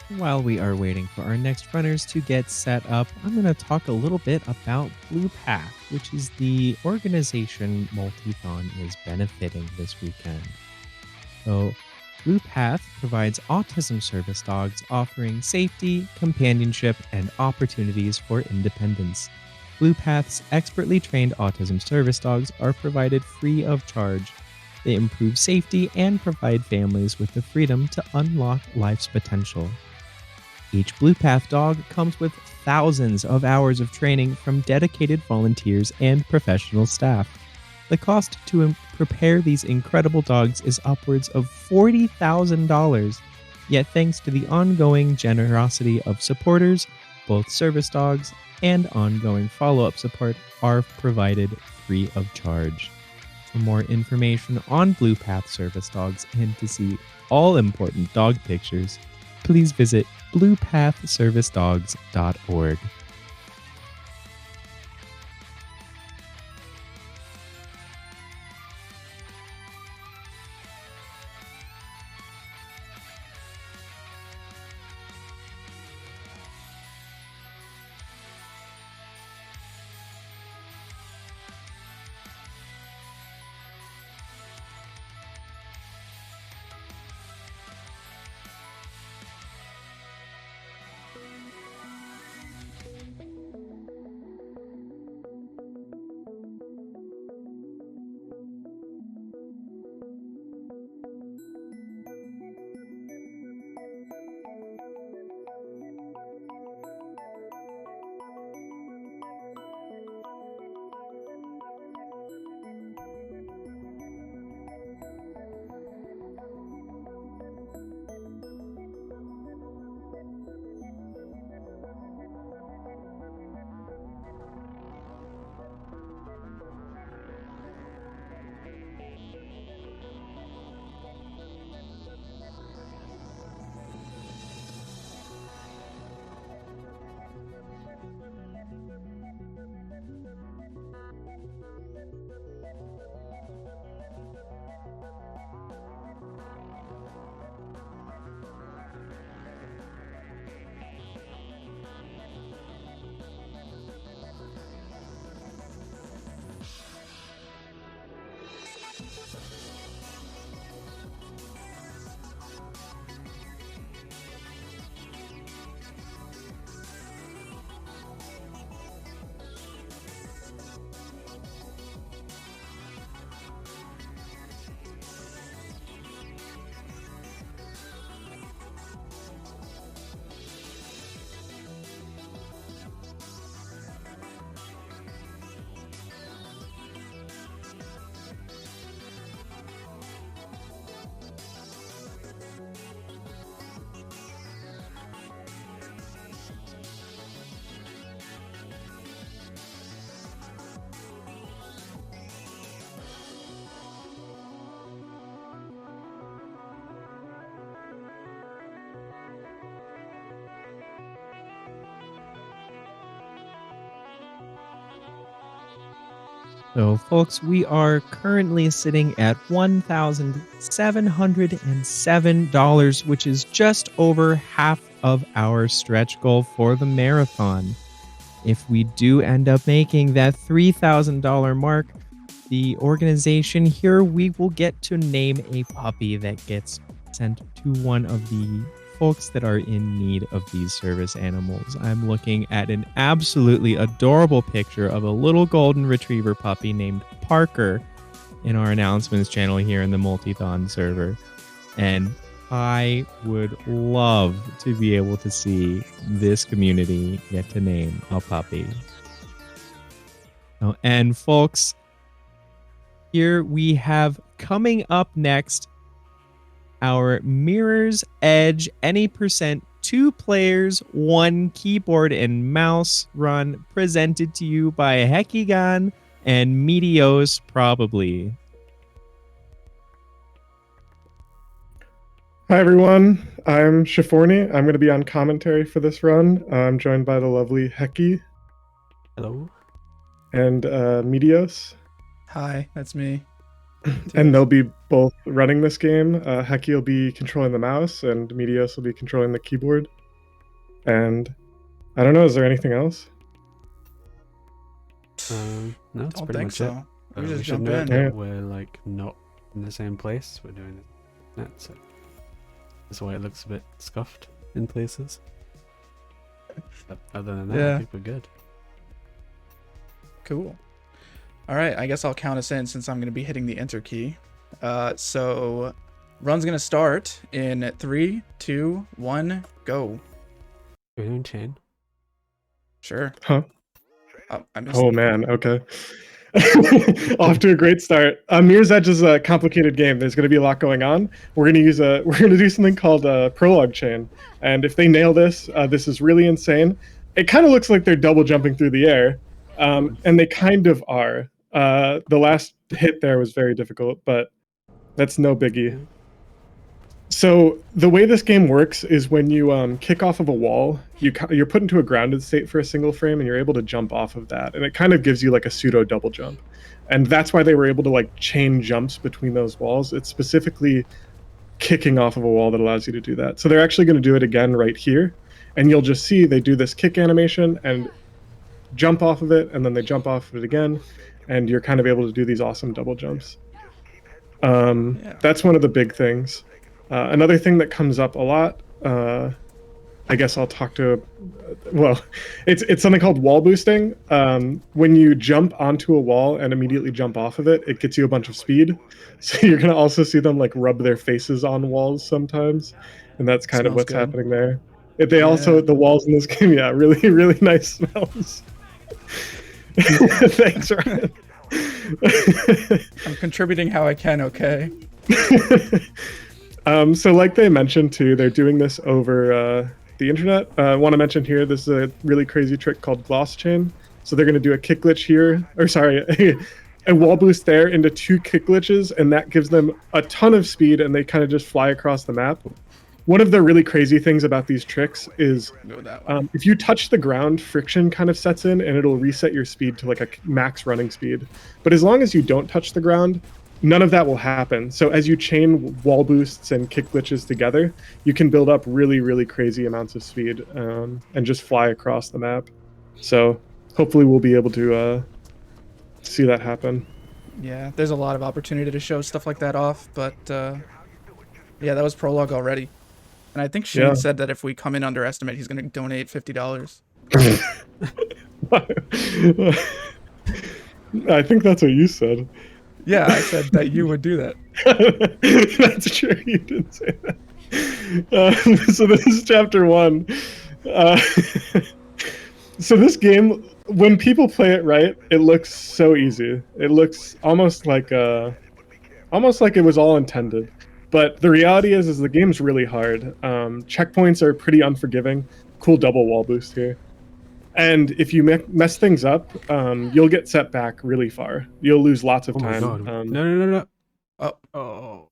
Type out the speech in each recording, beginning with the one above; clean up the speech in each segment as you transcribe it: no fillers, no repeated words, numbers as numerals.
While we are waiting for our next runners to get set up, I'm going to talk a little bit about Blue Path, which is the organization Multithon is benefiting this weekend. So, Blue Path provides autism service dogs offering safety, companionship, and opportunities for independence. Blue Path's expertly trained autism service dogs are provided free of charge. They improve safety and provide families with the freedom to unlock life's potential. Each Blue Path dog comes with thousands of hours of training from dedicated volunteers and professional staff. The cost to prepare these incredible dogs is upwards of $40,000. Yet, thanks to the ongoing generosity of supporters, both service dogs and ongoing follow up support are provided free of charge. For more information on Blue Path service dogs and to see all important dog pictures, please visit bluepathservicedogs.org. So, folks, we are currently sitting at $1,707, which is just over half of our stretch goal for the marathon. If we do end up making that $3,000 mark, the organization here, we will get to name a puppy that gets sent to one of the folks that are in need of these service animals. I'm looking at an absolutely adorable picture of a little golden retriever puppy named Parker in our announcements channel here in the Multithon server. And I would love to be able to see this community get to name a puppy. Oh, and folks, here we have coming up next our Mirror's Edge Any Percent 2 players, 1 keyboard and mouse run presented to you by Heki and Meteos probably. Hi everyone, I'm Shiforni. I'm going to be on commentary for this run. I'm joined by the lovely Heki. Hello. And Meteos. Hi, that's me. And they'll be both running this game. Heki will be controlling the mouse and Meteos will be controlling the keyboard. And I don't know, is there anything else? No, that's Don't pretty think much so. it. We We just should jump note in. that Yeah. we're like not in the same place. We're doing it, so that's why it looks a bit scuffed in places. But other than that, Yeah. I think we're good. Cool. All right, I guess I'll count us in since I'm going to be hitting the enter key. So run's going to start in 3, 2, 1, go. We're doing chain. Sure. Huh? Oh, I missed. Oh man, okay. Off to a great start. Mirror's Edge is a complicated game. There's going to be a lot going on. We're going to do something called a prologue chain, and if they nail this, this is really insane. It kind of looks like they're double jumping through the air, and they kind of are. The last hit there was very difficult, but that's no biggie. Yeah. So the way this game works is when you kick off of a wall, you're put into a grounded state for a single frame, and you're able to jump off of that, and it kind of gives you like a pseudo double jump, and that's why they were able to like chain jumps between those walls. It's specifically kicking off of a wall that allows you to do that. So they're actually going to do it again right here, and you'll just see they do this kick animation and jump off of it, and then they jump off of it again, and you're kind of able to do these awesome double jumps. That's one of the big things. Another thing that comes up a lot, I guess I'll talk to, well, it's something called wall boosting. When you jump onto a wall and immediately jump off of it, it gets you a bunch of speed. So you're going to also see them like rub their faces on walls sometimes. And that's kind of Smells what's good. happening there. They also, the walls in this game, yeah, really, really nice smells. Thanks, Ryan. I'm contributing how I can, okay? So like they mentioned too, they're doing this over the internet. I want to mention here, this is a really crazy trick called gloss chain. So they're going to do a kick glitch here, or sorry, a wall boost there into 2 kick glitches, and that gives them a ton of speed, and they kind of just fly across the map. One of the really crazy things about these tricks is Go that way. if you touch the ground, friction kind of sets in, and it'll reset your speed to like a max running speed. But as long as you don't touch the ground, none of that will happen. So as you chain wall boosts and kick glitches together, you can build up really, really crazy amounts of speed and just fly across the map. So hopefully we'll be able to see that happen. Yeah, there's a lot of opportunity to show stuff like that off, but yeah, that was prologue already. And I think Shane Yeah. said that if we come in underestimate, he's going to donate $50. I think that's what you said. Yeah, I said that you would do that. That's true. You didn't say that. So this is chapter 1. So this game, when people play it right, it looks so easy. It looks almost like it was all intended. But the reality is the game's really hard. Checkpoints are pretty unforgiving. Cool double wall boost here. And if you mess things up, you'll get set back really far. You'll lose lots of Oh my time. god. No. Oh, Oh.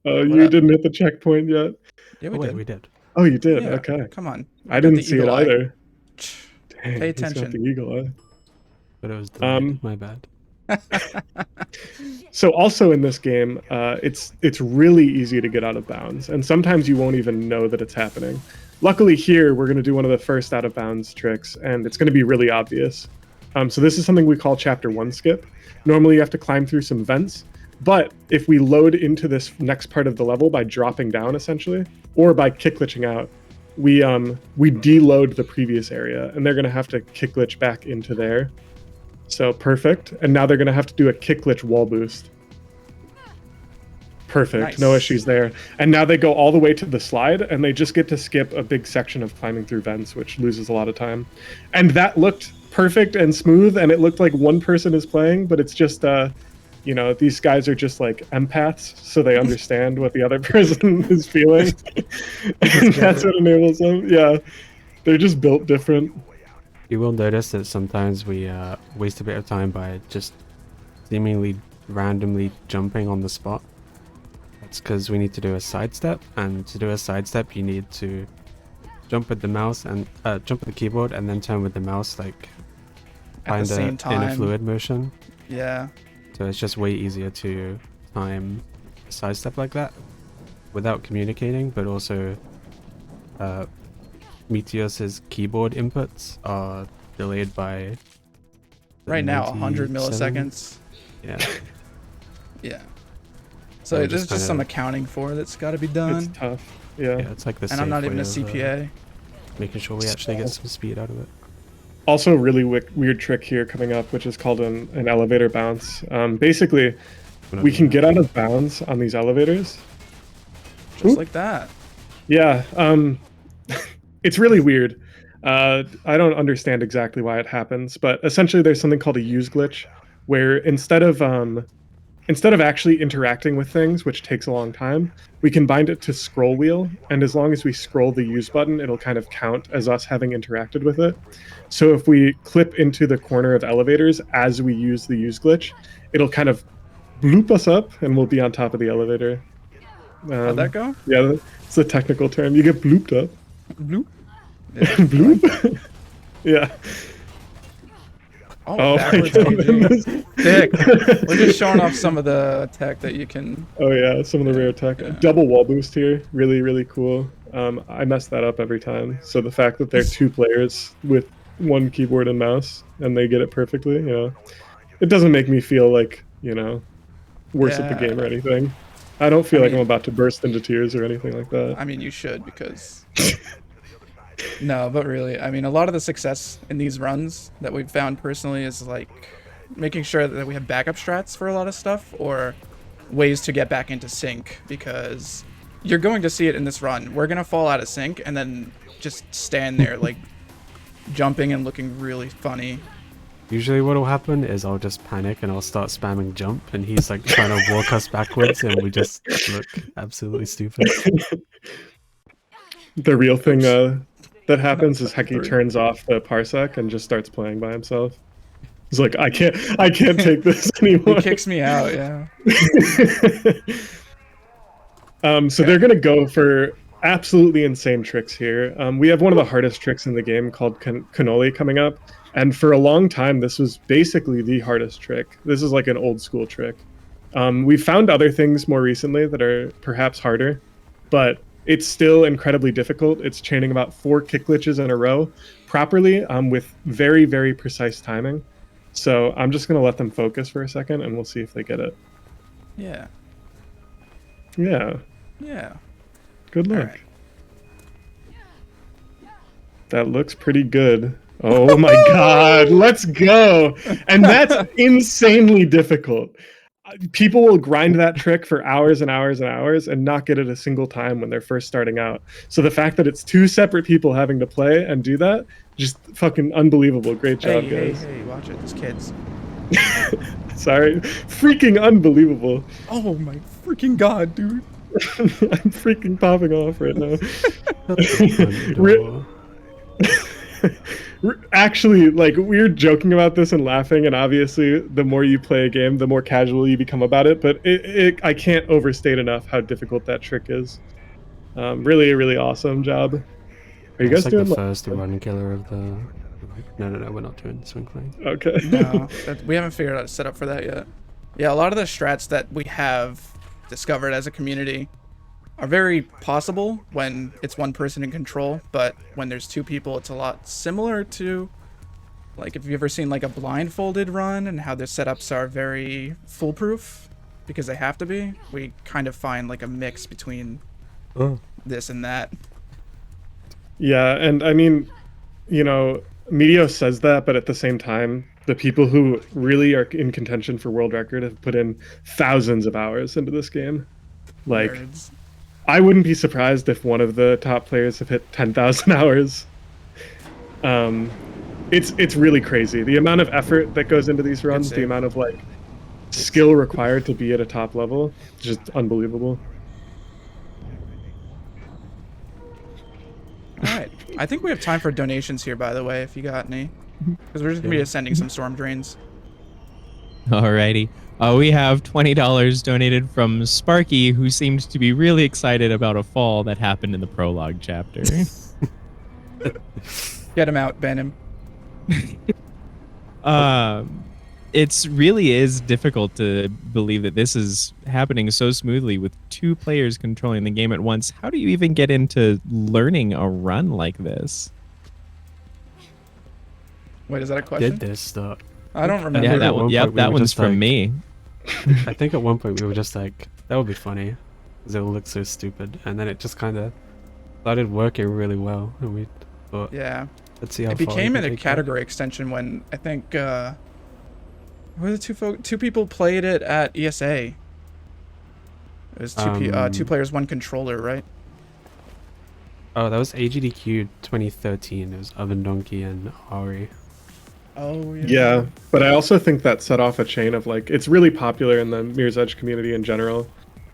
You up? didn't hit the checkpoint yet? yeah, Oh we wait, did. we did. Oh, you did? Yeah, Okay. come on. We I got didn't the see it eagle eye. either. Dang, Pay he's got attention. the eagle eye. But it was delayed. My bad. So also in this game, it's really easy to get out of bounds, and sometimes you won't even know that it's happening. Luckily here, we're going to do one of the first out of bounds tricks, and it's going to be really obvious. So this is something we call chapter 1 skip. Normally you have to climb through some vents, but if we load into this next part of the level by dropping down essentially, or by kick glitching out, we deload the previous area, and they're going to have to kick glitch back into there. So perfect. And now they're going to have to do a kick glitch wall boost. Perfect. Nice. No issues there. And now they go all the way to the slide, and they just get to skip a big section of climbing through vents, which loses a lot of time. And that looked perfect and smooth, and it looked like one person is playing, but it's just, these guys are just like empaths, so they understand what the other person is feeling. And that's what enables them. Yeah. They're just built different. You will notice that sometimes we waste a bit of time by just seemingly randomly jumping on the spot. That's because we need to do a sidestep, and to do a sidestep you need to jump with the mouse and jump with the keyboard and then turn with the mouse like At the same in a time. fluid motion. Yeah. So it's just way easier to time a sidestep like that without communicating, but also Meteos's keyboard inputs are delayed by Right now, 100 97? milliseconds. Yeah. Yeah. So So we're there's just just some kinda- accounting for that's got to be It's done. tough. Yeah. Yeah, it's like the And I'm safe not even way a of, CPA. making sure we actually get some speed out of it. Also, a really weird trick here coming up, which is called an elevator bounce. Basically, we can get out of bounds on these elevators. Just Oop. like that. Yeah, it's really weird. I don't understand exactly why it happens, but essentially, there's something called a use glitch, where instead of actually interacting with things, which takes a long time, we can bind it to scroll wheel, and as long as we scroll the use button, it'll kind of count as us having interacted with it. So if we clip into the corner of elevators as we use the use glitch, it'll kind of bloop us up, and we'll be on top of the elevator. How'd that go? Yeah, it's a technical term. You get blooped up. Bloop. Yeah. Bloop. Yeah. Oh, Oh my backwards KG. goodness. Thick. We're just showing off some of the tech that you can. Oh yeah, some of the rare tech. Yeah. Double wall boost here, really really cool. I mess that up every time. So the fact that they're two players with one keyboard and mouse and they get it perfectly, it doesn't make me feel like worse at the game or Yeah. anything. I don't feel I like mean- I'm about to burst into tears or anything like that. I mean, you should because. No, but really, I mean, a lot of the success in these runs that we've found personally is like making sure that we have backup strats for a lot of stuff or ways to get back into sync because you're going to see it in this run. We're going to fall out of sync and then just stand there like jumping and looking really funny. Usually what'll happen is I'll just panic and I'll start spamming jump and he's like trying to walk us backwards and we just look absolutely stupid. The real thing that happens is Heki Three. turns off the parsec and just starts playing by himself. He's like, I can't take this He anymore. kicks me out, yeah. So they're gonna go for absolutely insane tricks here. We have one of the hardest tricks in the game called cannoli coming up, and for a long time this was basically the hardest trick. This is like an old school trick. We've found other things more recently that are perhaps harder, but it's still incredibly difficult. It's chaining about 4 kick glitches in a row properly with very, very precise timing. So I'm just going to let them focus for a second and we'll see if they get it. Yeah. Yeah, Yeah. good luck. Alright. That looks pretty good. Oh my god, let's go. And that's insanely difficult. People will grind that trick for hours and hours and hours and not get it a single time when they're first starting out. So the fact that it's 2 separate people having to play and do that, just fucking unbelievable. Great job, Hey, guys. hey, watch it. There's kids. Sorry. Freaking unbelievable. Oh my freaking god, dude. I'm freaking popping off right now. Door. Actually, like, we're joking about this and laughing, and obviously the more you play a game, the more casual you become about it, but I can't overstate enough how difficult that trick is. Really, really awesome job. Are you guys It's like doing the first run killer of the... No, we're not doing swing playing. Okay. No, we haven't figured out a setup for that yet. Yeah, a lot of the strats that we have discovered as a community are very possible when it's one person in control, but when there's 2 people, it's a lot similar to, like, if you've ever seen like a blindfolded run and how their setups are very foolproof because they have to be. We kind of find like a mix between this and that. Yeah, and I mean, Meteor says that, but at the same time, the people who really are in contention for world record have put in thousands of hours into this game. Like, Nerds. I wouldn't be surprised if one of the top players have hit 10,000 hours. It's really crazy. The amount of effort that goes into these runs, the save. amount of like skill required to be at a top level, just unbelievable. All right. I think we have time for donations here, by the way, if you got any. Because we're just going to be ascending some storm drains. Alrighty. We have $20 donated from Sparky, who seemed to be really excited about a fall that happened in the prologue chapter. Get him out, ban him. It's really is difficult to believe that this is happening so smoothly with two players controlling the game at once. How do you even get into learning a run like this? Wait, is that a Did question? this though. I don't I remember. Yeah, think at that one. one Yep, point we that were one's just from like, me. I think at one point we were just like, that would be funny, because it would look so stupid, and then it just kind of started working really well, and we thought, Yeah. let's see how It far we became can a take that. category extension when I think were the two people played it at ESA. It was two players, one controller, right? Oh, that was AGDQ 2013. It was Oven Donkey and Ari. Oh yeah. Yeah, but I also think that set off a chain of like it's really popular in the Mirror's Edge community in general.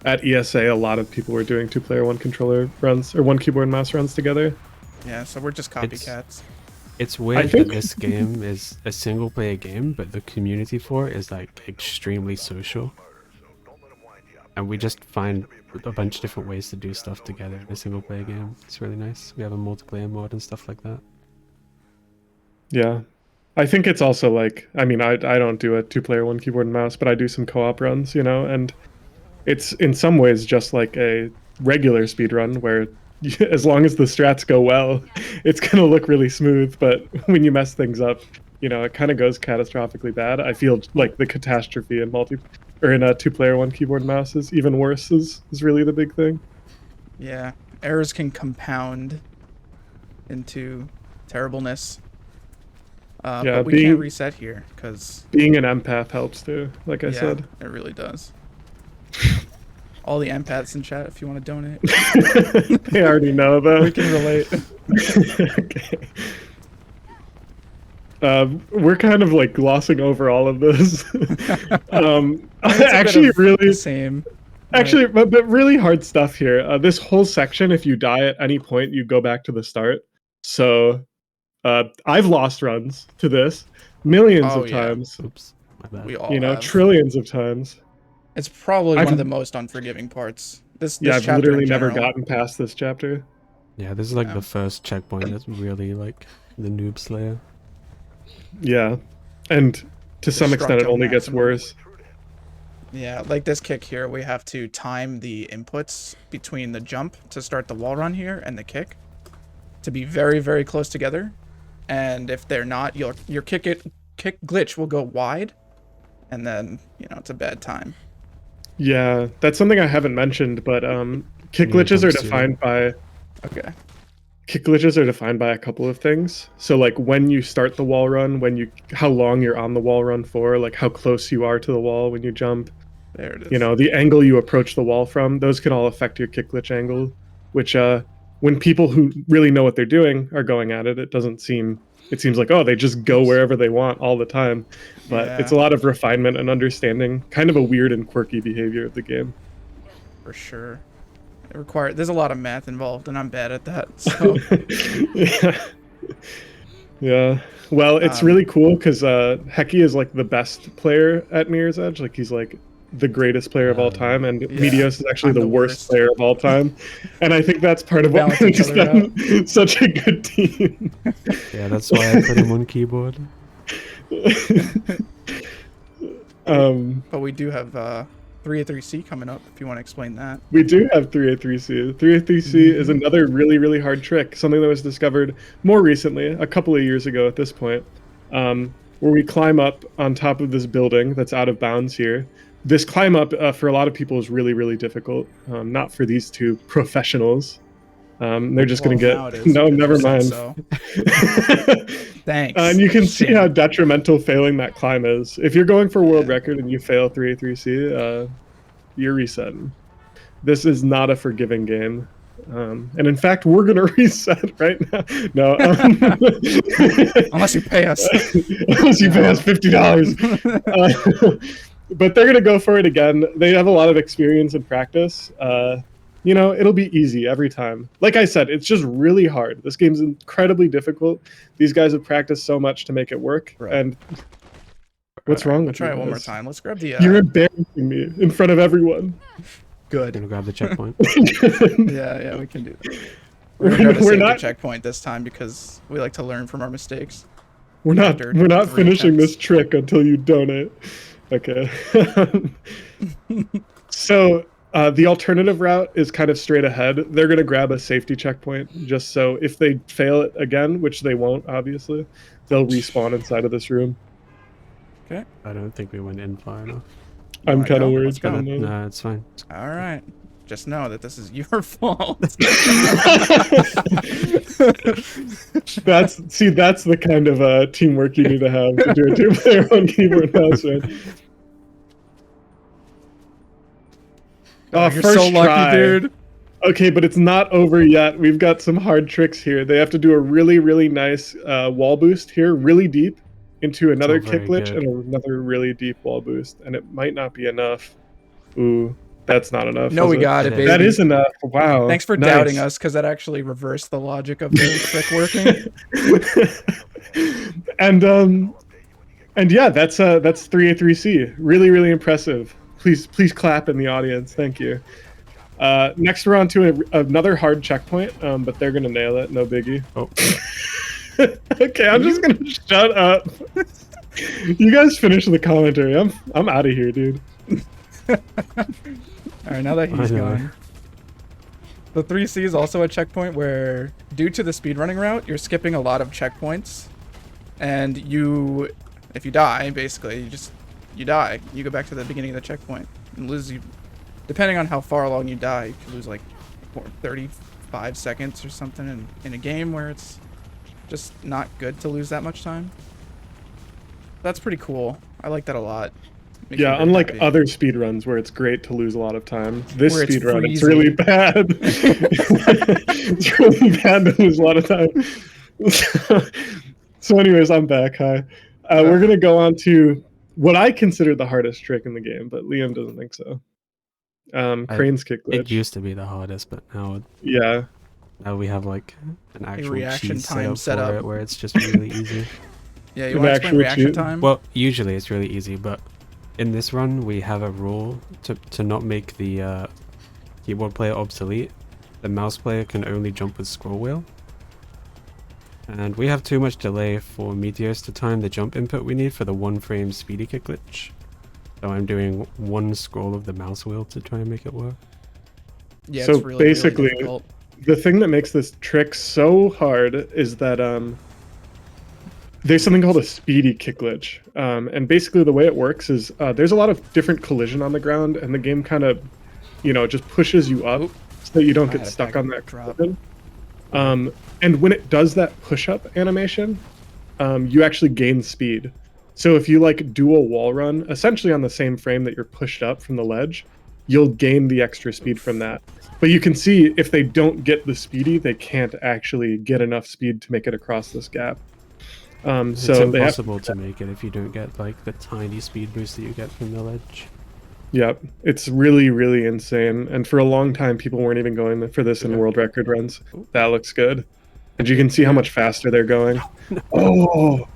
At ESA, a lot of people were doing 2-player, 1-controller runs or 1 keyboard and mouse runs together. Yeah, so we're just copycats. It's weird think- that this game is a single player game, but the community for it is like extremely social. And we just find a bunch of different ways to do stuff together in a single player game. It's really nice. We have a multiplayer mode and stuff like that. Yeah. I think it's also like, I mean, I don't do a 2-player, 1 keyboard and mouse, but I do some co-op runs, you know, and it's in some ways just like a regular speed run where as long as the strats go well, it's going to look really smooth. But when you mess things up, you know, it kind of goes catastrophically bad. I feel like the catastrophe in in a 2-player, 1 keyboard and mouse is even worse is really the big thing. Yeah, errors can compound into terribleness. Yeah, but we being- can't reset here because Being an empath helps too, like I yeah, said. it really does. All the empaths in chat, if you want to donate, They already know though. we can relate. Okay. We're kind of like glossing over all of this. Actually, really, the same. actually, but really hard stuff here. This whole section, if you die at any point, you go back to the start. So, I've lost runs to this millions Oh, of yeah. times. Oops, my bad. We all You know, have. trillions of times. It's probably one I've- of the most unforgiving parts. This Yeah, I've chapter literally in never general. gotten past this chapter. Yeah, this is like Yeah. the first checkpoint that's really like the noob slayer. Yeah, and to some extent, it Destructo only gets maximum. worse. Yeah, like this kick here, we have to time the inputs between the jump to start the wall run here and the kick to be very, very close together. And if they're not, your kick glitch will go wide, and then it's a bad time. Yeah, that's something I haven't mentioned, but kick Yeah, glitches are jump defined by Okay. a couple of things. So like when you start the wall run, how long you're on the wall run for, like how close you are to the wall when you jump, There it is. you know, the angle you approach the wall from, those can all affect your kick glitch angle, which when people who really know what they're doing are going at it, it seems like, oh, they just go wherever they want all the time. But Yeah. it's a lot of refinement and understanding, kind of a weird and quirky behavior of the game. For sure. There's a lot of math involved, and I'm bad at that. So Yeah. Yeah. Well, it's really cool because Heki is like the best player at Mirror's Edge. Like he's like the greatest player of all time, and Yeah. Meteos is actually I'm the the worst worst. player of all time. And I think that's part of what Balance each makes other them such a good team. Yeah, that's why I put him on keyboard. but we do have 3A3C coming up. If you want to explain that. We do have 3A3C. 3A3C is another really, really hard trick, something that was discovered more recently, a couple of years ago at this point, where we climb up on top of this building that's out of bounds here. This climb up, for a lot of people, is really, really difficult. Not for these two professionals. They're just going to Now it get... is, No, because never you said mind. So. Thanks. And you can see Shame. how detrimental failing that climb is. If you're going for world record and you fail 3A3C, you're resetting. This is not a forgiving game. And in fact, we're going to reset right now. No. Unless you pay us. Unless you pay us $50. But they're going to go for it again. They have a lot of experience and practice. You know, it'll be easy every time. Like I said, it's just really hard. This game's incredibly difficult. These guys have practiced so much to make it work. Right. And what's wrong We'll with try you it one more guys? time. Let's grab the. You're embarrassing me in front of everyone. Good. Gonna grab the checkpoint. Yeah, we can do that. We're gonna grab a We're safety not- checkpoint this time because we like to learn from our mistakes. after we're not 3 finishing this attempts. trick until you donate. Okay. So the alternative route is kind of straight ahead. They're going to grab a safety checkpoint just so if they fail it again, which they won't, obviously, they'll respawn inside of this room. Okay. I don't think we went in far enough. You I'm wanna kind of go? worried. Let's go. I don't know. No, it's fine. All right. Just know that this is your fault. That's the kind of teamwork you need to have to do a two-player on keyboard mouse, right? Oh, you're so lucky, dude. Okay, but it's not over yet. We've got some hard tricks here. They have to do a really, really nice wall boost here, really deep, into another all very kick glitch good. and another really deep wall boost, and it might not be enough. Ooh, that's not enough. No, is we it? got it, baby. That is enough. Wow. Thanks for nice. doubting us, because that actually reversed the logic of the trick working. And yeah, that's 3A3C. Really, really impressive. Please clap in the audience. Thank you. Next, we're on to another hard checkpoint, but they're gonna nail it. No biggie. Oh, Okay, I'm just gonna shut up. You guys finish the commentary. I'm out of here, dude. All right, now that he's I know. gone. The 3C is also a checkpoint where, due to the speedrunning route, you're skipping a lot of checkpoints. And if you die, basically, you die. You go back to the beginning of the checkpoint and lose. Depending on how far along you die, you could lose like 35 seconds or something in a game where it's just not good to lose that much time. That's pretty cool. I like that a lot. Makes me Yeah, very unlike happy. other speedruns where it's great to lose a lot of time, this Where it's speedrun it's freezing. really bad. It's really bad to lose a lot of time. So anyways, I'm back. Hi. We're gonna go on to what I consider the hardest trick in the game, but Liam doesn't think so. Crane's kick glitch. it used to be the hardest, but now Yeah. we have like an actual reaction cheese time set set up up. for it, where it's just really easy. Yeah, you An want to explain actual reaction cheat. time? Well, usually it's really easy, but in this run we have a rule to not make the keyboard player obsolete. The mouse player can only jump with scroll wheel. And we have too much delay for Meteors to time the jump input we need for the 1 frame speedy kick glitch. So I'm doing 1 scroll of the mouse wheel to try and make it work. Yeah, So it's really, basically- really difficult. The thing that makes this trick so hard is that there's something called a speedy kick glitch. And basically the way it works is there's a lot of different collision on the ground, and the game kind of, just pushes you up so that you don't I get had a stuck packet on that drop. collision. And when it does that push-up animation, you actually gain speed. So if you do a wall run, essentially on the same frame that you're pushed up from the ledge, you'll gain the extra speed from that. But you can see if they don't get the speedy, they can't actually get enough speed to make it across this gap. It's So they have, impossible to make it if you don't get like the tiny speed boost that you get from the ledge. yep, it's really, really insane. And for a long time, people weren't even going for this in Okay. world record runs. That looks good. And you can see how much faster they're going. Oh,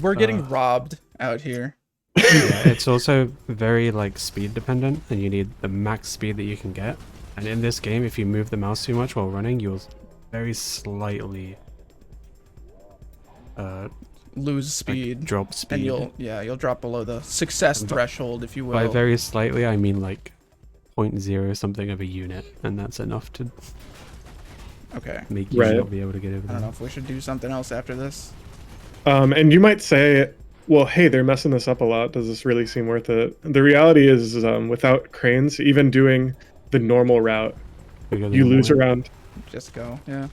We're getting robbed out here. Yeah, it's also very like speed dependent, and you need the max speed that you can get. And in this game, if you move the mouse too much while running, you'll very slightly Lose speed. drop speed. And you'll drop below the success threshold, if you will. By very slightly, I mean like 0.0 something of a unit, and that's enough to Okay. make you Right. not be able to get over I don't know there. if we should do something else after this. and you might say, well, hey, they're messing this up a lot. Does this really seem worth it? The reality is, without cranes, even doing the normal route, We go the you other lose way. around. Just go. Yeah.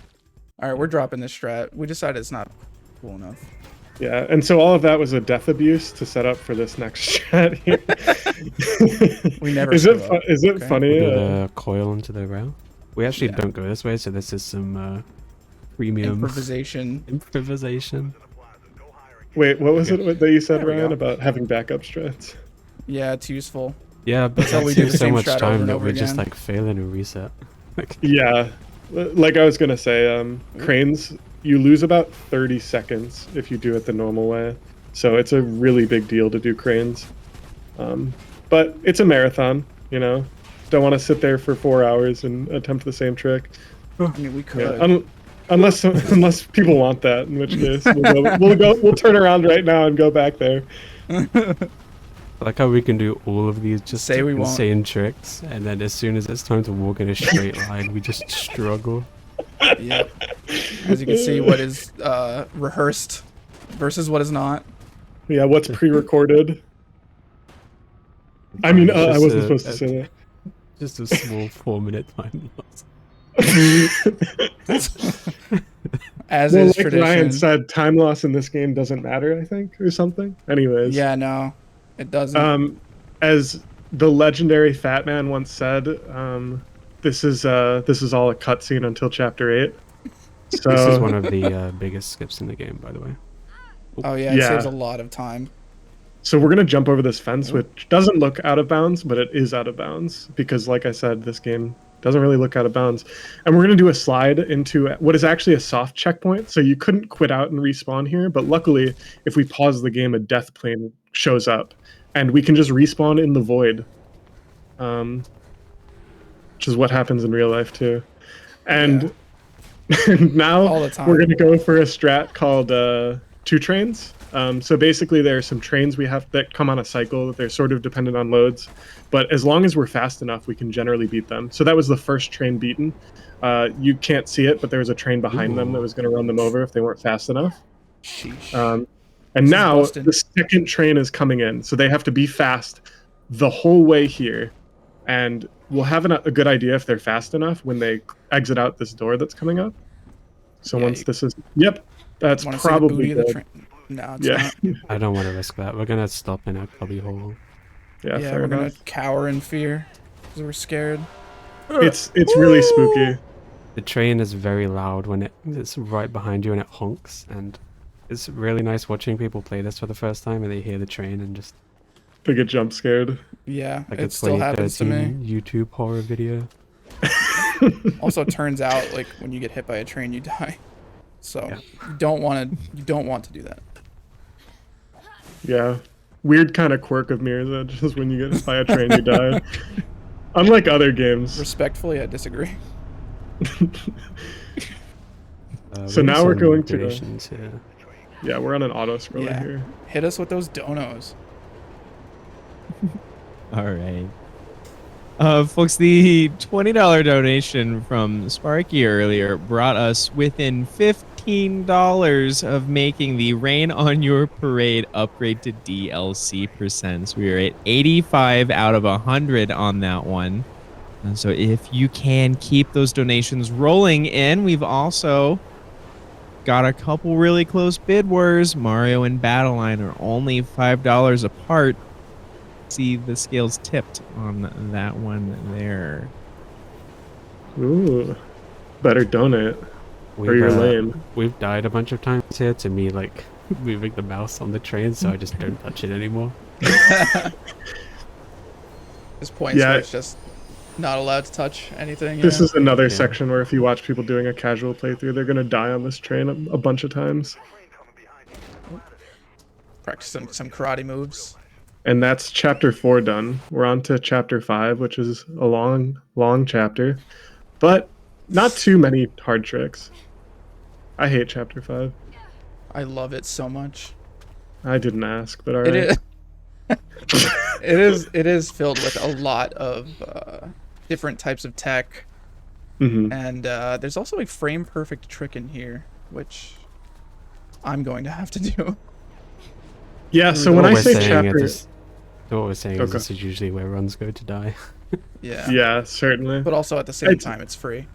All right, we're dropping this strat. We decided it's not cool enough. Yeah, and so all of that was a death abuse to set up for this next chat here. We never Is it screw up. is it Okay. funny? We do the coil into the rail. We actually Yeah. don't go this way, so this is some premium Improvisation. improvisation. Wait, what was it that you said, There we Ryan, go. about having backup strats? Yeah, it's useful. Yeah, but Until that we do saves the so same much strat over time and that over we're just again. like failing a reset. Like, Yeah, like I was gonna say, cranes, you lose about 30 seconds if you do it the normal way. So it's a really big deal to do cranes. But it's a marathon, Don't want to sit there for 4 hours and attempt the same trick. I mean, we could. Yeah, Unless people want that, in which case we'll turn around right now and go back there. I like how we can do all of these just Say we won't. insane tricks, and then as soon as it's time to walk in a straight line, we just struggle. Yep. As you can see, what is rehearsed versus what is not. Yeah, what's pre-recorded? I mean, I wasn't supposed to say that. Just a small 4-minute time loss. As Well, is like tradition. Ryan said, time loss in this game doesn't matter, I think, or something. Anyways. Yeah, no, it doesn't. As the legendary Fat Man once said, this is all a cutscene until chapter 8. So This is one of the biggest skips in the game, by the way. Oh yeah, it yeah. saves a lot of time. So we're gonna jump over this fence, which doesn't look out of bounds, but it is out of bounds because, like I said, this game doesn't really look out of bounds. And we're gonna do a slide into what is actually a soft checkpoint. So you couldn't quit out and respawn here, but luckily, if we pause the game, a death plane shows up, and we can just respawn in the void, which is what happens in real life too. And now All the time. we're gonna go for a strat called 2 trains. So basically, there are some trains we have that come on a cycle. They're sort of dependent on loads, but as long as we're fast enough, we can generally beat them. So that was the first train beaten. You can't see it, but there was a train behind them that was going to run them over if they weren't fast enough. Sheesh. And now busted. the second train is coming in, so they have to be fast the whole way here. And we'll have a good idea if they're fast enough when they exit out this door that's coming up. So Yeah, once this is, yep, that's Wanna see the booty probably of the good. train? No, it's Yeah. not. I don't want to risk that. We're gonna stop in a cubby hole. Yeah, Yeah, fair we're enough. gonna cower in fear because we're scared. It's really spooky. The train is very loud when it's right behind you and it honks, and it's really nice watching people play this for the first time and they hear the train and just They get jump scared. Yeah, like it a still happens to me. 2013 YouTube horror video. Also, it turns out like when you get hit by a train, you die. So Yeah. you don't want to do that. Yeah. Weird kind of quirk of Mirror's Edge is when you get hit by a train, you die. Unlike other games. Respectfully, I disagree. So We need now we're some going to- gradations here. Yeah, we're on an auto scroller Yeah. here. Hit us with those donos. All right. Folks, the $20 donation from Sparky earlier brought us within $15 of making the Rain on Your Parade upgrade to DLC percents. We are at 85 out of 100 on that one. And so if you can keep those donations rolling in, we've also got a couple really close bid wars. Mario and Battleline are only $5 apart. See the scales tipped on that one there. Ooh. Better donate. Or you're lame. We've died a bunch of times here to me like moving the mouse on the train, so I just don't touch it anymore. There's points Yeah. where it's just not allowed to touch anything. This is another Yeah. section where if you watch people doing a casual playthrough, they're going to die on this train a bunch of times. practice some karate moves. And that's chapter 4 done. We're on to chapter 5, which is a long, long chapter. But not too many hard tricks. I hate chapter 5. I love it so much. I didn't ask, but alright. It is. It is filled with a lot of different types of tech, and there's also a frame perfect trick in here, which I'm going to have to do. Yeah, so when I say chapter... What we're saying is Okay. this is usually where runs go to die. Yeah. Yeah, certainly. But also at the same time, it's free.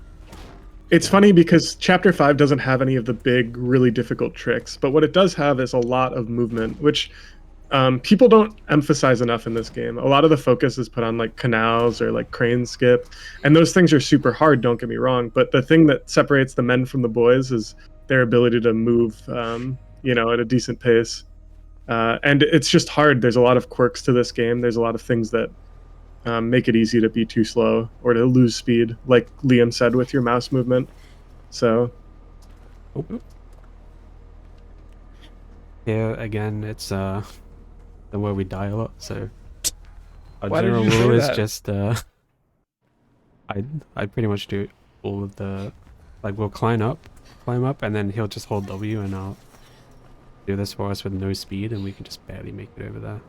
It's funny because chapter 5 doesn't have any of the big, really difficult tricks, but what it does have is a lot of movement, which people don't emphasize enough in this game. A lot of the focus is put on like canals or like crane skip, and those things are super hard, don't get me wrong, but the thing that separates the men from the boys is their ability to move, at a decent pace. And it's just hard. There's a lot of quirks to this game. There's a lot of things that make it easy to be too slow or to lose speed, like Liam said with your mouse movement. So, Here again, it's the where we die a lot. So our Why did general you say rule is that? just I pretty much do all of the we'll climb up climb up, and then he'll just hold W, and I'll do this for us with no speed, and we can just barely make it over there.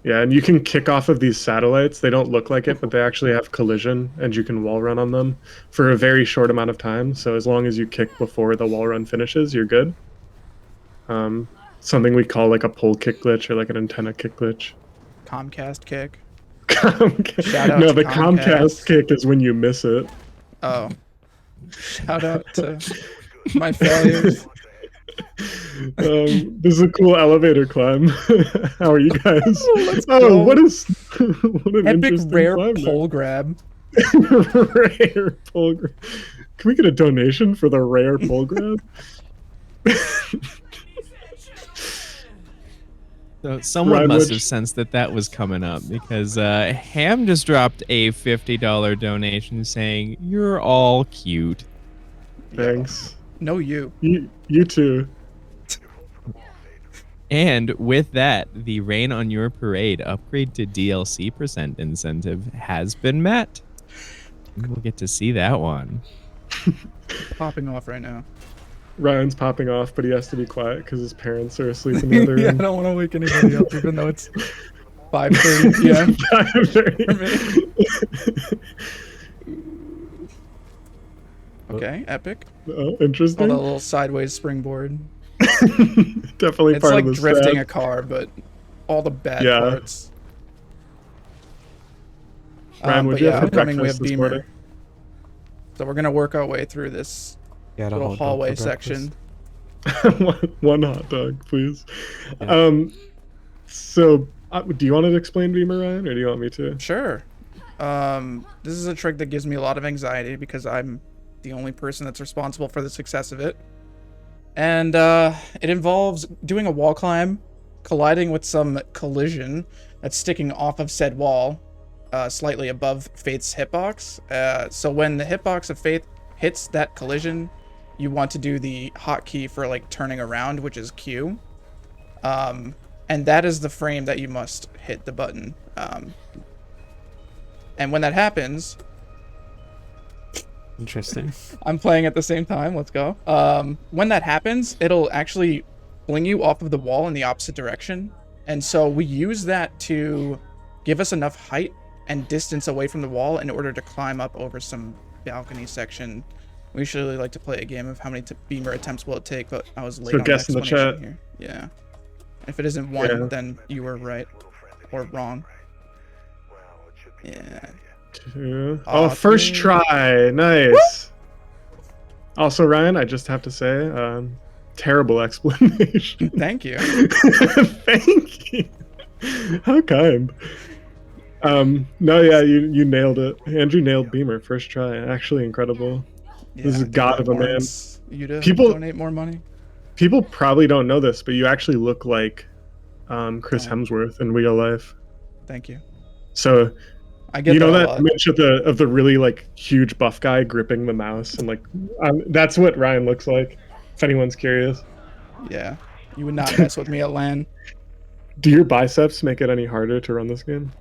Yeah, and you can kick off of these satellites. They don't look like it, but they actually have collision, and you can wall run on them for a very short amount of time. So as long as you kick before the wall run finishes, you're good. Something we call like a pole kick glitch or like an antenna kick glitch. Comcast kick. Shout out no, to the Comcast. Comcast kick is when you miss it. Oh. Shout out to my failures. This is a cool elevator climb. How are you guys? Let's go. What an Epic interesting rare climb pole grab. rare pole grab. Can we get a donation for the rare pole grab? So someone Ryan, must which- have sensed that was coming up because Ham just dropped a $50 donation saying, "You're all cute." Thanks. No, you. You too. And with that, the Rain on Your Parade upgrade to DLC % incentive has been met. We'll get to see that one. Popping off right now. Ryan's popping off, but he has to be quiet because his parents are asleep in the other Yeah, I room. don't want to wake anybody up, even though it's 5:30 p.m. Okay, epic. Oh, interesting. Called a little sideways springboard. Definitely It's part like of the drifting strat. a car, but all the bad Yeah. parts. Ryan, But what'd you have yeah, for upcoming we have breakfast this Beamer. morning? So we're gonna work our way through this Yeah, the little hot dog for hallway breakfast. section. one hot dog, please. Yeah. So, do you want to explain Beamer, Ryan, or do you want me to? Sure. This is a trick that gives me a lot of anxiety because I'm the only person that's responsible for the success of it. And it involves doing a wall climb, colliding with some collision that's sticking off of said wall, slightly above Faith's hitbox. So when the hitbox of Faith hits that collision, you want to do the hotkey for like turning around, which is Q. And that is the frame that you must hit the button. And when that happens, Interesting. I'm playing at the same time. Let's go. When that happens, it'll actually fling you off of the wall in the opposite direction. And so we use that to give us enough height and distance away from the wall in order to climb up over some balcony section. We usually like to play a game of how many Beamer attempts will it take, but I was late So on guess the in the explanation chat. here. Yeah. If it isn't one, Yeah. then you were right or wrong. Yeah. Oh, first dude. try. Nice. Also, Ryan, I just have to say, terrible explanation. Thank you. Thank you. How kind. No, yeah, you nailed it. Andrew nailed Beamer first try. Actually incredible. Yeah, This is I think god that of a man. warrants you to People- donate more money. People probably don't know this, but you actually look like Chris Oh. Hemsworth in real life. Thank you. So I get you know that a that lot. image of the really like huge buff guy gripping the mouse and like that's what Ryan looks like. If anyone's curious, Yeah. You would not mess with me at LAN. do your biceps make it any harder to run this game?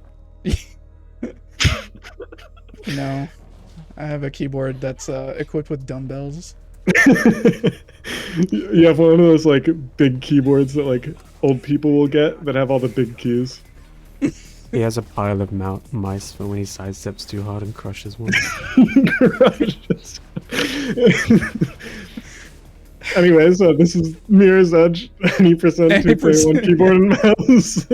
No. I have a keyboard that's equipped with dumbbells. You have one of those like big keyboards that like old people will get that have all the big keys. He has a pile of mice for when he sidesteps too hard and crushes one. Anyways, this is Mirror's Edge. Any percent to play one 80%, keyboard and mouse.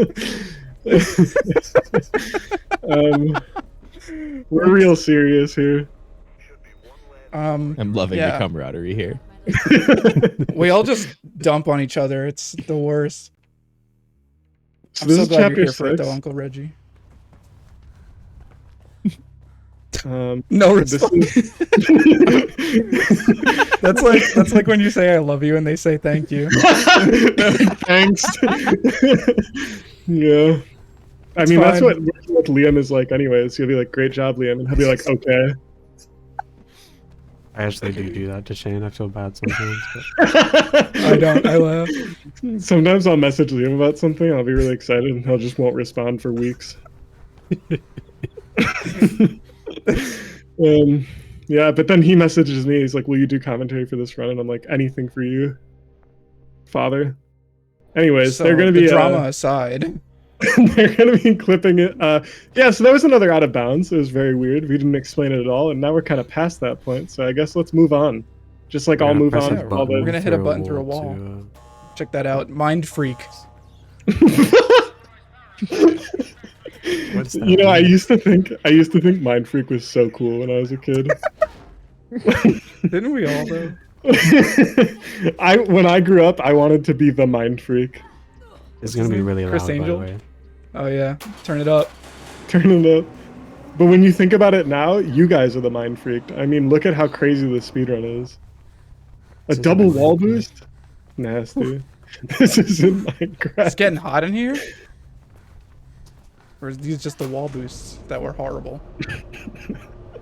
We're real serious here. I'm loving Yeah. the camaraderie here. We all just dump on each other. It's the worst. So I'm this so is glad chapter you're here for it, 6. though, Uncle Reggie. This No response. is- That's like when you say I love you and they say thank you. Thanks. Yeah. I It's mean, that's fine. what working with Liam is like anyways. He'll be like, great job, Liam. And he'll be like, okay. I actually do that to Shane. I feel bad sometimes. But I don't. I laugh. Sometimes I'll message Liam about something. I'll be really excited and he'll just won't respond for weeks. Yeah, but then he messages me. He's like, "Will you do commentary for this run?" And I'm like, "Anything for you, father." Anyways, So they're gonna the be drama aside, they're gonna be clipping it. Yeah, so there was another out of bounds. It was very weird. We didn't explain it at all, and now we're kind of past that point. So I guess let's move on. Just like We're I'll gonna move press on. a Yeah, For all we're button gonna hit a through button through a wall. to, Check that out. Mind freak. what's that You know, I mean? used to think Mind Freak was so cool when I was a kid. Didn't we all though? When I grew up, I wanted to be the Mind Freak. It's What's gonna his be name? really Chris loud, by the Angel? way. Oh yeah. Turn it up. Turn it up. But when you think about it now, you guys are the Mind Freaked. I mean, look at how crazy this speedrun is. A This isn't double wall Minecraft. boost? Nasty. This isn't Minecraft. It's getting hot in here. Or is these just the wall boosts that were horrible?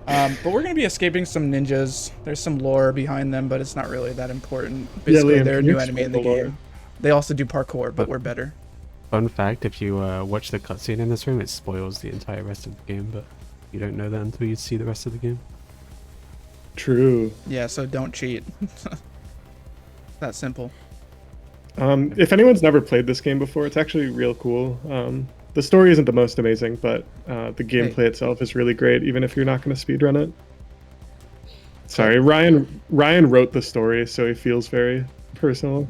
But we're gonna be escaping some ninjas. There's some lore behind them, but it's not really that important. Basically, Liam, they're a can you new enemy in the explain the lore? game. They also do parkour, but we're better. Fun fact, if you watch the cutscene in this room, it spoils the entire rest of the game, but you don't know that until you see the rest of the game. True. Yeah, so don't cheat. That simple. If anyone's never played this game before, it's actually real cool. The story isn't the most amazing, but the gameplay itself is really great, even if you're not going to speedrun it. Sorry, Ryan wrote the story, so he feels very personal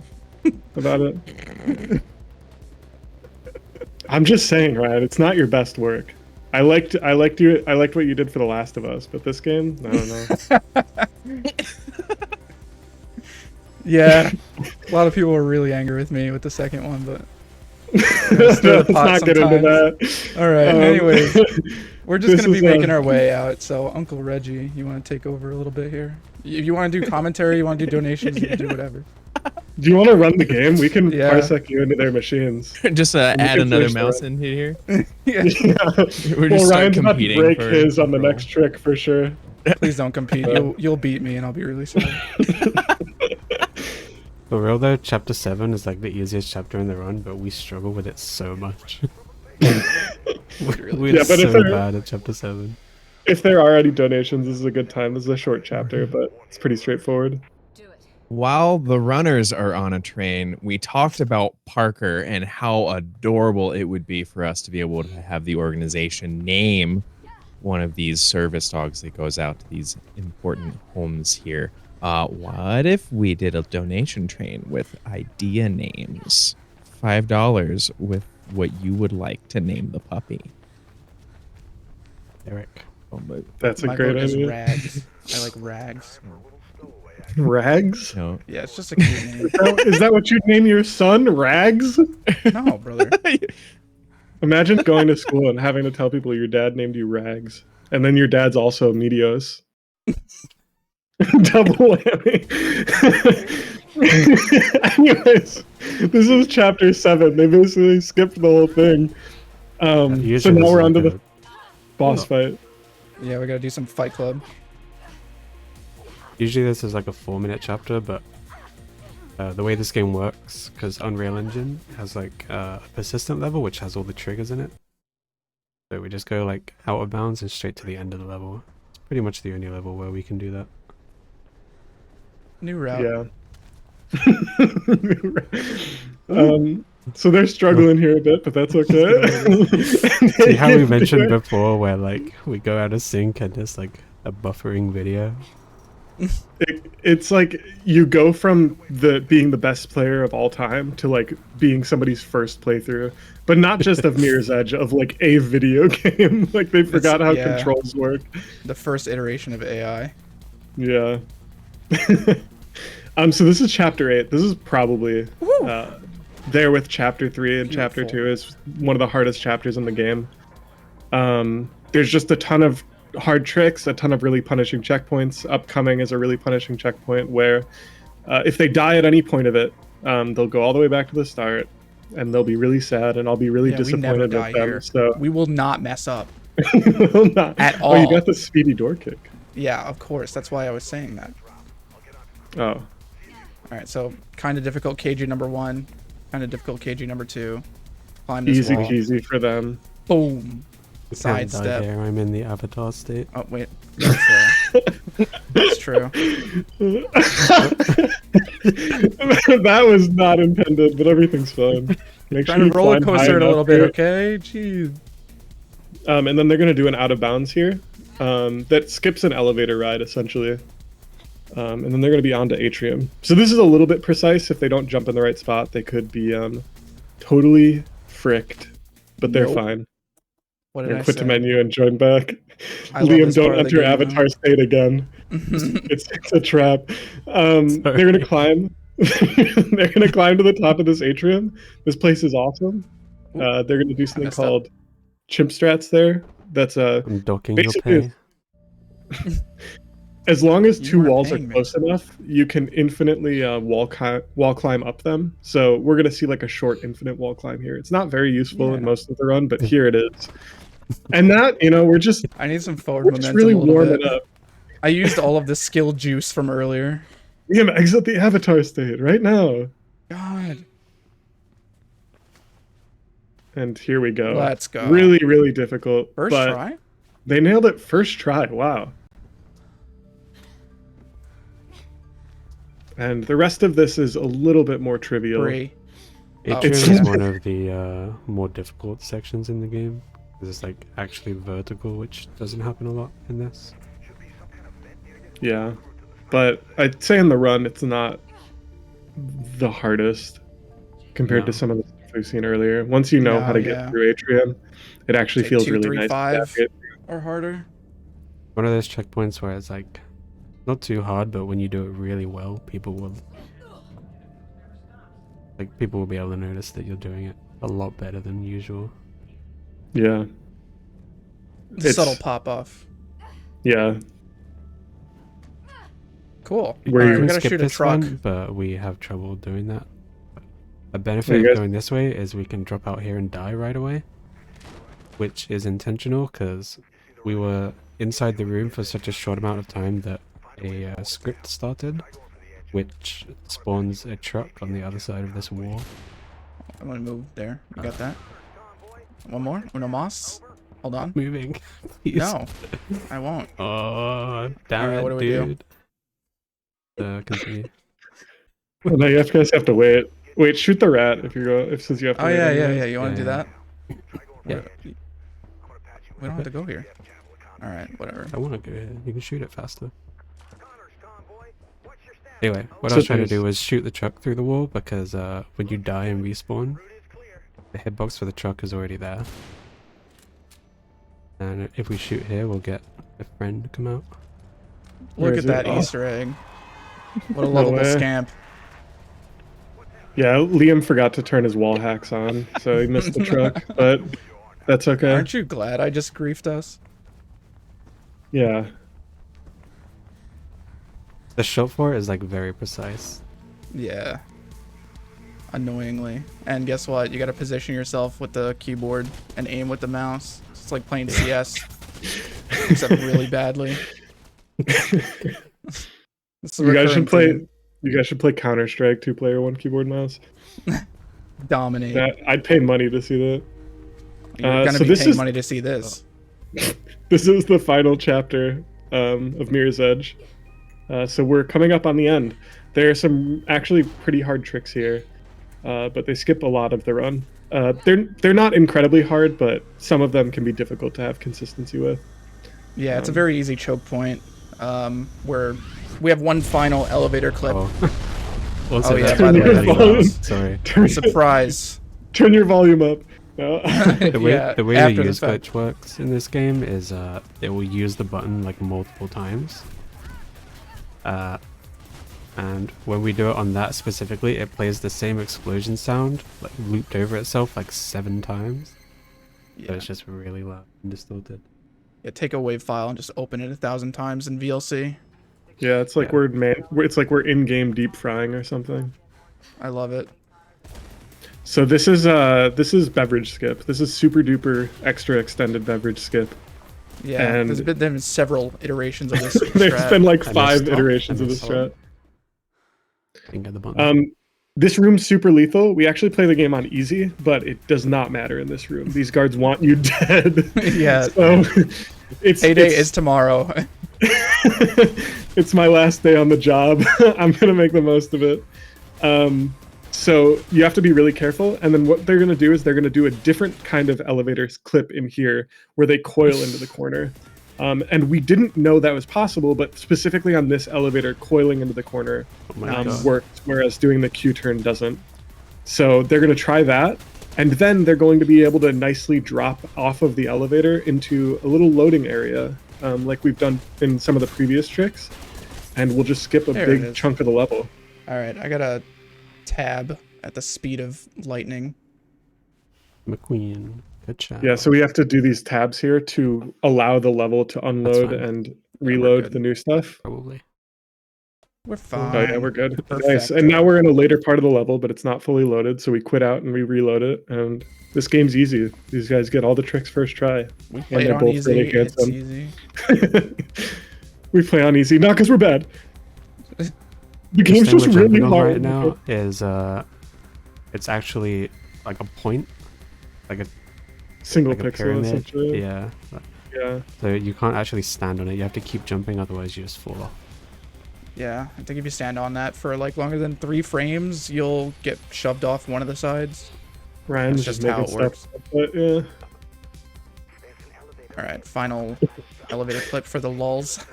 about it. I'm just saying, Ryan, it's not your best work. I liked what you did for The Last of Us, but this game, I don't know. Yeah, a lot of people were really angry with me with the second one, but Let's stir the pot not get into sometimes. that. all right. Anyways, we're just this gonna be is, making our way out. So Uncle Reggie, you want to take over a little bit here? If you want to do commentary, you want to do donations, you can do whatever. Do you want to run the game? We can Yeah. parsec you into their machines. Just We add can another finish the mouse run. in here. Yeah. Yeah. We're Well, just start Ryan's about to competing break for his on the control. next trick for sure. Please don't compete. You'll beat me, and I'll be really sad. For real though, chapter 7 is like the easiest chapter in the run, but we struggle with it so much. We're Yeah, but if so they're- bad at chapter 7. If there are any donations, this is a good time. This is a short chapter, but it's pretty straightforward. While the runners are on a train, we talked about Parker and how adorable it would be for us to be able to have the organization name one of these service dogs that goes out to these important homes here. What if we did a donation train with idea names? $5 with what you would like to name the puppy. Eric. Oh, my, That's a My great vote is idea. Rags. I like Rags. Rags? no. Yeah, it's just a cute name. Is that what you'd name your son? Rags? No, brother. Imagine going to school and having to tell people your dad named you Rags. And then your dad's also Meteos. Double whammy. Anyways, this is chapter 7. They basically skipped the whole thing. So Usually now there's we're like onto a- the boss fight. Yeah, we gotta do some Fight Club. Usually this is like a 4-minute chapter, but the way this game works, because Unreal Engine has like a persistent level which has all the triggers in it. So we just go like out of bounds and straight to the end of the level. It's pretty much the only level where we can do that. New route. Yeah. So they're struggling here a bit, but that's okay. See how we mentioned before where like we go out of sync and there's like a buffering video? It's like you go from being the best player of all time to like being somebody's first playthrough, but not just of Mirror's Edge, of like a video game. Like they forgot how yeah. controls work. The first iteration of AI. Yeah. So this is chapter 8. This is probably there with chapter 3, and chapter Beautiful. 2 is one of the hardest chapters in the game. There's just a ton of hard tricks, a ton of really punishing checkpoints. Upcoming is a really punishing checkpoint where if they die at any point of it, they'll go all the way back to the start, and they'll be really sad, and I'll be really Yeah, we never disappointed die with them. here. So We will not mess up. not, At Oh, you all. got the speedy door kick. Yeah, of course. That's why I was saying that. Oh. Alright, so kind of difficult KG number 1. Kind of difficult KG number 2. Climb this Easy wall. peasy for them. Boom. We can't die Sidestep. here, I'm in the avatar state. Oh, wait. That's, That's true. That was not intended, but everything's fine. Make Trying to roller climb high coaster it a enough little bit, here. okay? Jeez. And then they're going to do an out of bounds here. That skips an elevator ride, essentially. And then they're going to be onto Atrium. So this is a little bit precise. If they don't jump in the right spot, they could be totally fricked. But they're Nope. fine. What I'm did gonna I quit say? the menu and join back. I love Liam, this don't part of the enter game avatar now. state again. It's a trap. They're gonna climb. They're gonna climb to the top of this atrium. This place is awesome. They're gonna do something messed up. called chimp strats there. That's I'm docking your basically pay. as long as You two weren't walls are paying me. close enough, you can infinitely wall climb up them. So we're gonna see like a short infinite wall climb here. It's not very useful in Yeah. most of the run, but here it is. And that, we're just I need some forward We're just momentum really a little warm bit. it up. I used all of the skill juice from earlier. Liam, exit the avatar state right now. God. And here we go. Let's go. Really, really difficult. First but try? They nailed it first try. Wow. And the rest of this is a little bit more trivial. 3. Atrium It's- is one of the more difficult sections in the game. 'Cause it's like actually vertical, which doesn't happen a lot in this. Yeah. But I'd say in the run, it's not the hardest compared to No. some of the stuff we've seen earlier. Once you know how to get through Atrium, it actually Say feels 2, really 3, nice. 5. To Or harder. One of those checkpoints where it's like not too hard, but when you do it really well, people will be able to notice that you're doing it a lot better than usual. Yeah. It's- Subtle pop off. Yeah. Cool. Where Alright, you we can gotta Skip shoot a this truck. one, but we have trouble doing that. A You benefit guys- of going this way is we can drop out here and die right away, which is intentional because we were inside the room for such a short amount of time that a script started, which spawns a truck on the other side of this wall. I'm gonna move there. You got that? One more? Uno mas? Hold on. Moving. Please. No, I won't. Oh, damn Alright, it, what do we do? dude. Continue. Well, now you guys have to wait. Wait, shoot the rat if you go. Since you have to. Oh wait yeah, anyways. You want to do Yeah. that? Yeah. We don't have to go here. All right, whatever. I want to go here. You can shoot it faster. Anyway, what So I was trying to there's- do was shoot the truck through the wall because when you die and respawn, the hitbox for the truck is already there. And if we shoot here, we'll get a friend come out. Where Look is at that it? Oh. Easter egg. What a No lovable way. scamp. Yeah, Liam forgot to turn his wall hacks on, so he missed the truck. But that's okay. Aren't you glad I just griefed us? Yeah. The shot for it is like very precise. Yeah. Annoyingly. And guess what? You gotta position yourself with the keyboard and aim with the mouse. It's like playing CS. Except really badly. It's a You guys recurring should play. theme. You guys should play Counter Strike 2-player 1 keyboard mouse. Dominate. I'd pay money to see that. You're gonna so be this paying is- money to see this. This is the final chapter of Mirror's Edge. So we're coming up on the end. There are some actually pretty hard tricks here, but they skip a lot of the run. They're not incredibly hard, but some of them can be difficult to have consistency with. Yeah, it's a very easy choke point. Where we have one final elevator clip. Oh, also, Oh, yeah, that's by the way, really that's- fast. Sorry. Surprise. Turn your volume up. No. The way, Yeah, the way after the the use fact. glitch works in this game is it will use the button like multiple times. And when we do it on that specifically, it plays the same explosion sound, like looped over itself like 7 times. So Yeah. it's just really loud and distorted. Yeah, take a wave file and just open it 1,000 times in VLC. Yeah, it's like Yeah. it's like we're in-game deep frying or something. I love it. So this is beverage skip. This is super duper extra extended beverage skip. Yeah, And- there's been several iterations of this There's strat. been like And 5 it's- iterations and of this it's- strat. Finger the button. This room's super lethal. We actually play the game on easy, but it does not matter in this room. These guards want you dead. Yeah. So it's Payday it's- is tomorrow. It's my last day on the job. I'm gonna make the most of it. So you have to be really careful. And then what they're gonna do is they're gonna do a different kind of elevator clip in here where they coil into the corner. And we didn't know that was possible, but specifically on this elevator, coiling into the corner worked, whereas doing the Q-turn doesn't. So they're going to try that, and then they're going to be able to nicely drop off of the elevator into a little loading area, like we've done in some of the previous tricks, and we'll just skip a big chunk of the level. All right, I got a tab at the speed of lightning. McQueen. Good job. Yeah, so we have to do these tabs here to allow the level to unload and reload the new stuff. Probably. We're fine. Oh yeah, we're good. Perfect. Nice. And now we're in a later part of the level, but it's not fully loaded, so we quit out and we reload it. And this game's easy. These guys get all the tricks first try. We play it on easy. It's easy. We play on easy, not because we're bad. The game's just really hard right now. Is it's actually like a point, like a single like pixel, a pyramid. essentially. Yeah. Yeah. So you can't actually stand on it. You have to keep jumping, otherwise you just fall off. Yeah, I think if you stand on that for like longer than 3 frames, you'll get shoved off one of the sides. Ryan's That's just how making it works. stuff up, but yeah. All right, final elevator clip for the lulls.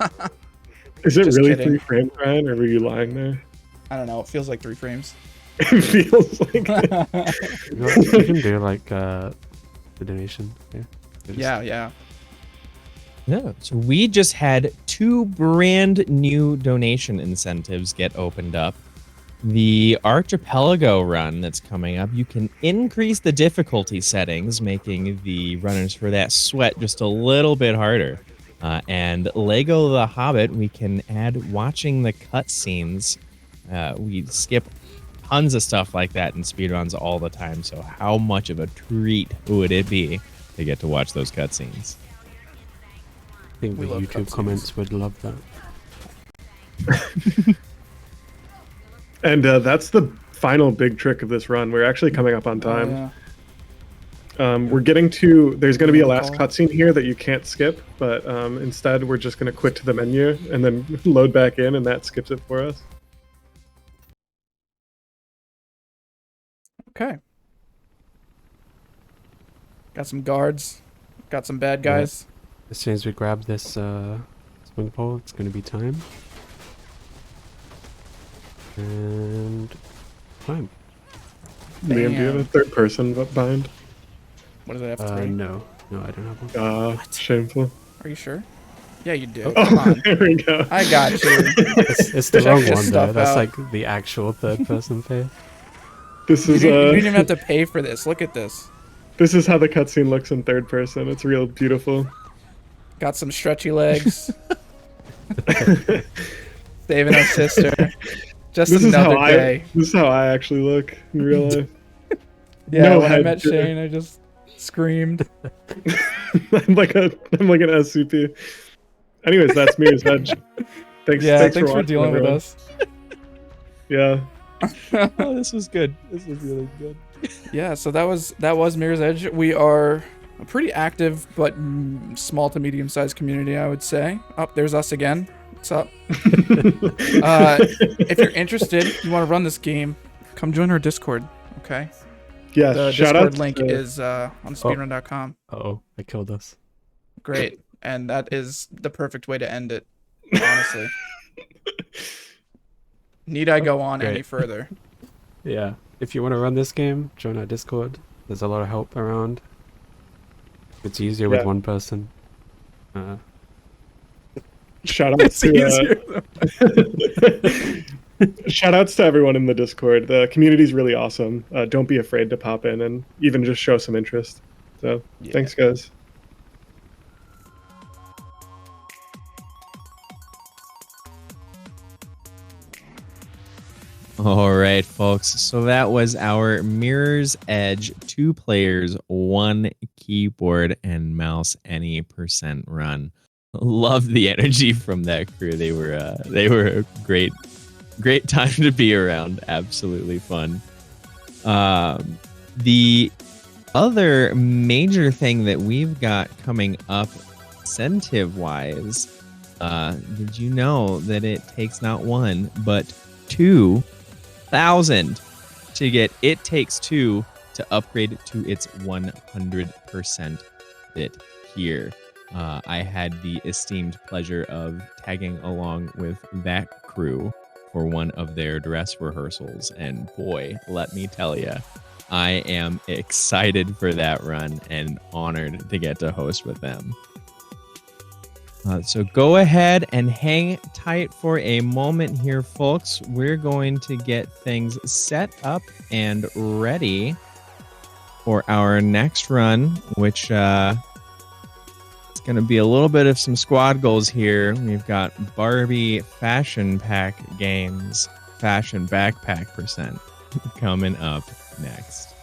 Is it Just really kidding. 3 frames, Ryan, or were you lying there? I don't know. It feels like 3 frames. It feels like You can do like the donation here. Yeah. Yeah, so we just had 2 brand new donation incentives get opened up. The Archipelago run that's coming up, you can increase the difficulty settings, making the runners for that sweat just a little bit harder. And Lego the Hobbit, we can add watching the cutscenes. We skip tons of stuff like that in speedruns all the time, so how much of a treat would it be to get to watch those cutscenes? I think the YouTube comments would love that. And that's the final big trick of this run. We're actually coming up on time. Yeah. We're getting to, there's going to be a last cutscene here that you can't skip, but instead we're just going to quit to the menu and then load back in, and that skips it for us. Okay. Got some guards. Got some bad guys. As soon as we grab this swing pole, it's going to be time. And time. Liam, do you have a third person behind? What does it have? 3? No, I don't have one. Shameful. Are you sure? Yeah, you do. Oh, Come on. there we go. I got you. It's the Check wrong this one though. stuff That's out. like the actual third person pay. This You is didn't even have to pay for this. Look at this. this is how the cutscene looks in third person. It's real beautiful. Got some stretchy legs. Saving our sister. Just This is another how day. this is how I actually look in real life. Yeah, No when I head met to- Shane, I just screamed. I'm like an SCP. Anyways, that's Mirror's Edge. Thanks Thanks for watching, dealing everyone. with us. Yeah. Oh, this was good. This was really good. Yeah, so that was Mirror's Edge. We are a pretty active but small to medium-sized community, I would say. Oh, there's us again. What's up? If you're interested, you want to run this game, come join our Discord. Okay. Yeah. The Shout out Discord link to, is on speedrun.com. Uh-oh, I killed us. Great, and that is the perfect way to end it. Honestly. Need I go on any Great. further? Yeah, if you want to run this game, join our Discord. There's a lot of help around. It's easier with one person. Shout out shout outs to everyone in the Discord. The community's really awesome. Don't be afraid to pop in and even just show some interest. So thanks, guys. All right, folks. So that was our Mirror's Edge 2 players, 1 keyboard and mouse any % run. Love the energy from that crew. They were a great time to be around. Absolutely fun. The other major thing that we've got coming up incentive wise Did you know that it takes not 1 but 2,000 to get It Takes Two to upgrade to its 100% bit here? I had the esteemed pleasure of tagging along with that crew for one of their dress rehearsals, and boy, let me tell you, I am excited for that run and honored to get to host with them. So go ahead and hang tight for a moment here, folks. We're going to get things set up and ready for our next run, which it's going to be a little bit of some squad goals here. We've got Barbie Fashion Pack Games, Fashion Backpack percent coming up next.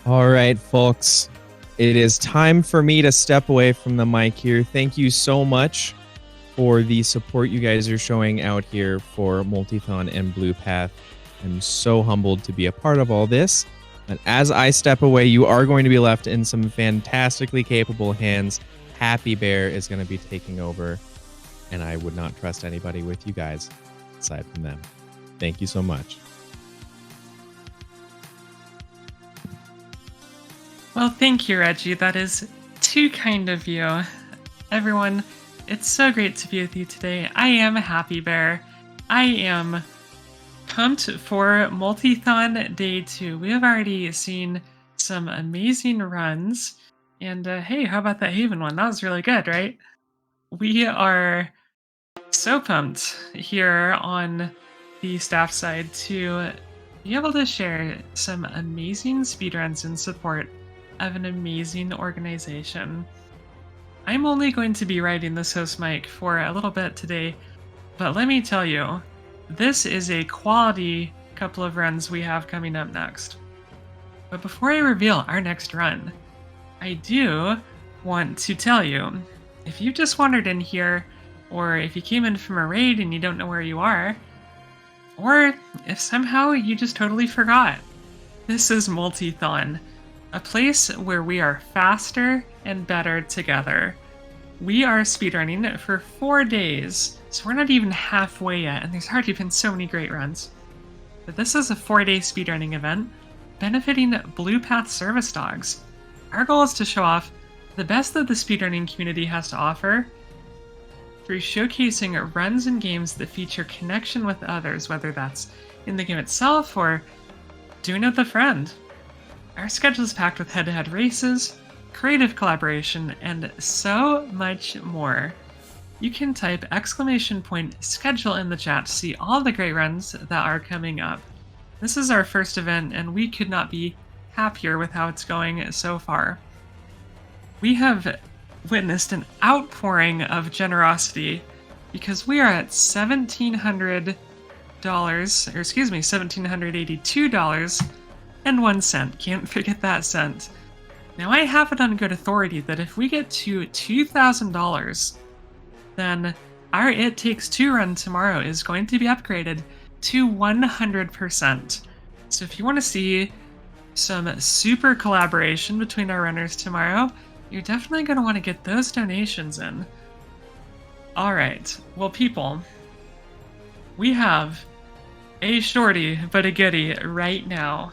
All right, folks. It is time for me to step away from the mic here. Thank you so much for the support you guys are showing out here for Multithon and Blue Path. I'm so humbled to be a part of all this. And as I step away, you are going to be left in some fantastically capable hands. Happy Bear is going to be taking over, and I would not trust anybody with you guys aside from them. Thank you so much. Well, thank you, Reggie. That is too kind of you. Everyone, it's so great to be with you today. I am a Happy Bear. I am pumped for Multithon Day 2. We have already seen some amazing runs. And hey, how about that Haven one? That was really good, right? We are so pumped here on the staff side to be able to share some amazing speedruns in support of an amazing organization. I'm only going to be riding this host mic for a little bit today, but let me tell you, this is a quality couple of runs we have coming up next. But before I reveal our next run, I do want to tell you, if you just wandered in here, or if you came in from a raid and you don't know where you are, or if somehow you just totally forgot, this is Multithon, a place where we are faster and better together. We are speedrunning for 4 days, so we're not even halfway yet, and there's already been so many great runs. But this is a 4-day speedrunning event benefiting Blue Path service dogs. Our goal is to show off the best that the speedrunning community has to offer through showcasing runs and games that feature connection with others, whether that's in the game itself or doing it with a friend. Our schedule is packed with head-to-head races, creative collaboration, and so much more. You can type !schedule in the chat to see all the great runs that are coming up. This is our first event, and we could not be happier with how it's going so far. We have witnessed an outpouring of generosity because we are at $1,782.01. Can't forget that cent. Now I have it on good authority that if we get to $2,000, then our It Takes Two run tomorrow is going to be upgraded to 100%. So if you want to see some super collaboration between our runners tomorrow, you're definitely going to want to get those donations in. Alright, well people, we have a shorty but a goodie right now.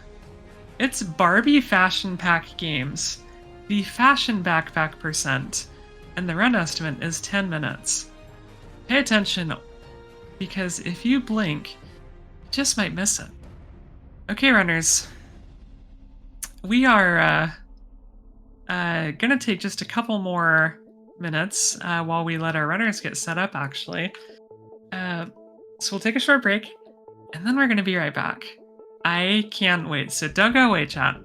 It's Barbie Fashion Pack Games, the fashion backpack percent, and the run estimate is 10 minutes. Pay attention, because if you blink, you just might miss it. Okay, runners, we are gonna take just a couple more minutes while we let our runners get set up, actually. So we'll take a short break, and then we're gonna be right back. I can't wait, so don't go away, chat.